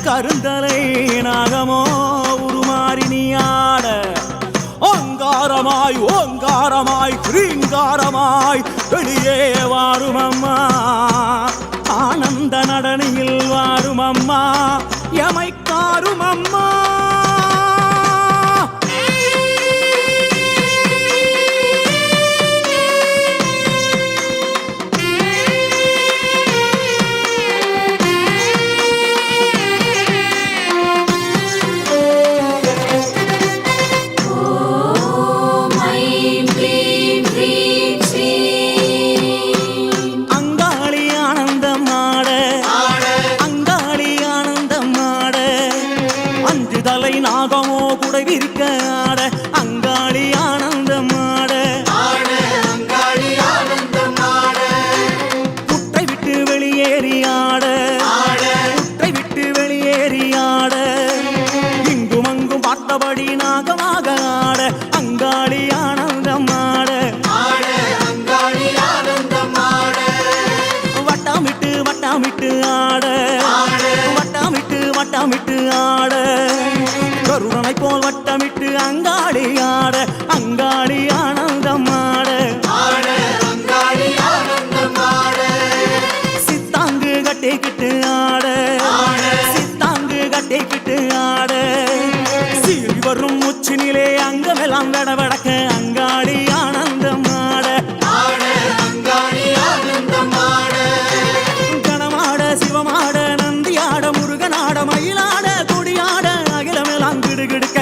கருந்தலை நாகமோ உருமாறி நீ ஆட ஓங்காரமாய் ஓங்காரமாய் ரீங்காரமாய் வெளியே வாரும் அம்மா ஆனந்த நடனியில் வாரும் அம்மா எமைக்காரும் அம்மா நாகமோ குடை விரிக்க ஆட அங்காளி ஆனந்தம் ஆட குட்டை விட்டு வெளியேறி ஆட குட்டை விட்டு வெளியேறி ஆட இங்கும் அங்கும் பார்த்தபடி நாகமாக ஆட அங்காளி ஆனந்தம் ஆட வட்டமிட்டு வட்டமிட்டு ஆட வட்டமிட்டு வட்டமிட்டு ஆட கருணனை போல் வட்டமிட்டு அங்காளி ஆட அங்காளி ஆனந்தம் ஆட சித்தாங்கு கட்டிக்கிட்டு ஆட சித்தாங்கு கட்டிக்கிட்டு ஆட சீறி வரும் உச்சினிலே அங்கமெல்லாம் வடவடக்க அங்காளி ஆனந்தம் ஆட கணமாட சிவமாட நந்தியாட முருகனாட மயிலாட கொடியாட அகிலமெல்லாம் கிடுகிடுக்க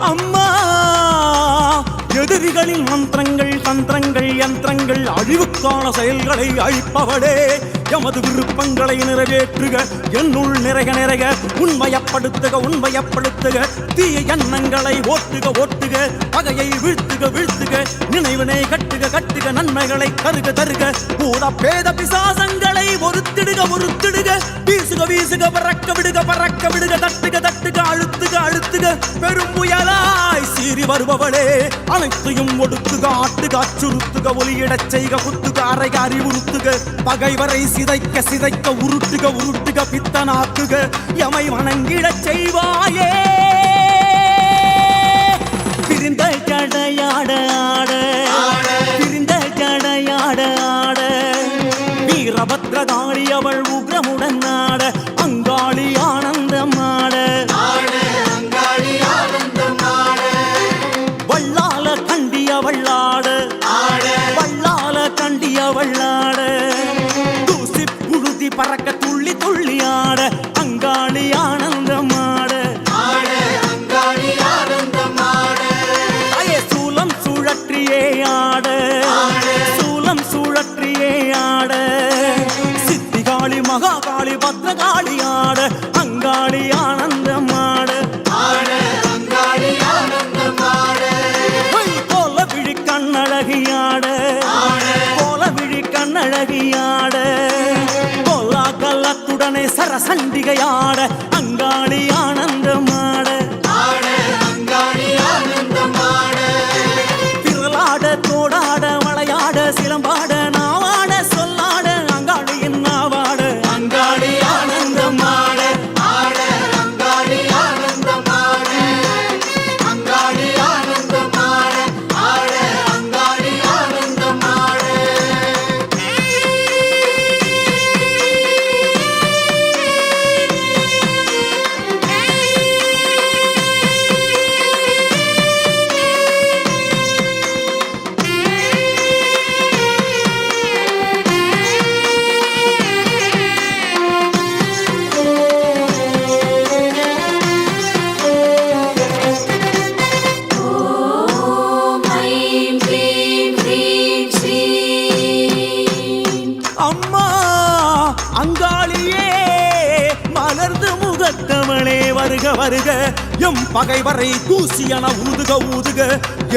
அம்மா எதிரிகளின் மந்திரங்கள் தந்திரங்கள் யந்திரங்கள் அழிவுக்கான செயல்களை அழிப்பவளே எமது விருப்பங்களை நிறைவேற்றுக என்னுள் நிறைக நிறைக உண்மையப்படுத்துக உண்மையப்படுத்துக தீய எண்ணங்களை ஓட்டுக ஓட்டுக பகையை வீழ்த்துக வீழ்த்துக நினைவினை கட்டுக கட்டுக நன்மைகளை தருக தருக பூத பேத பிசாசங்களை ஒருத்திடுக ஒருத்திடுக வீசுக வீசுக பறக்க விடுக பறக்க விடுக தட்டுக தட்டுக அழுத்துக அழுத்துக பெரும் புயலாய் சீறி வருபவளே அனைத்தையும் ஒடுக்குக ஆட்டுக அச்சுறுத்துக ஒலியிடச் செய்க குத்துக அறைக அறிவுறுத்துக பகைவரை சிதைக்க சிதைக்க உருட்டுக உருட்டுக பித்தனாக்குக எமை வணங்கிடச் செய்வாயே பிரிந்த ஜடையாட ஆட பிரிந்த ஜடையாட ஆட வீரபத்ரகாளி அவள் உக்ரமுடன் ஆட அங்காளி ஆனந்தம் ஆட வள்ளால கண்டிய வள்ளாட வள்ளால கண்டிய வள்ளாட தூசி புழுதி பறக்க துள்ளி துள்ளி ஆட அங்காளி ஆனந்தம் ஆட சூலம் சுழற்றியே ஆட சூலம் சுழற்றியே ஆட சித்திகாளி மகாகாளி பத்ரகாளி ஆட அங்காளி ஆனந்தம் ஆட கோல விழி கண்ணழகியாட கோல விழி கண்ணழகியாட கோலா கல்லத்துடனே சரசண்டிகையாட அங்காளி ஆனந்தம் ஆட திரளாட தோடாட வளையாட சிலம்பாட நாவாட சொல்லாட அங்காளியின் நாவாட அங்காளி ஆனந்தம் ஆட வருக வருக எம் பகைவரை தூசியன ஊதுக ஊதுக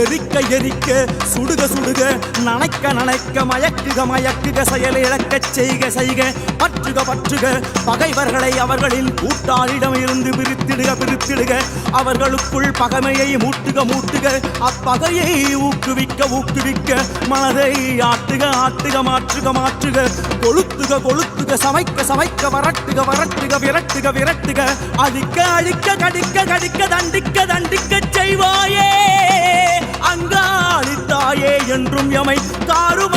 எரிக்க எரிக்க சுடுக சுடுக நனைக்க நனைக்க மயக்குக மயக்குக செயலிழக்கச் செய்க செய்க பற்றுக பற்றுக பகைவர்களை அவர்களின் கூட்டாளிடம் இருந்து பிரித்திடுக பிரித்திடுக அவர்களுக்குள் பகைமையை மூட்டுக மூட்டுக அப்பகையை ஊக்குவிக்க ஊக்குவிக்க மனதை ஆட்டுக ஆட்டுக மாற்றுக மாற்றுக கொளுத்துக கொளுத்துக சமைக்க சமைக்க வரட்டுக வரட்டுக விரட்டுக விரட்டுக அழிக்க அழிக்க கடிக்க கடிக்க தண்டிக்க தண்டிக்க செய்வாயே அங்காளித்தாயே என்றும் எமை தாருமா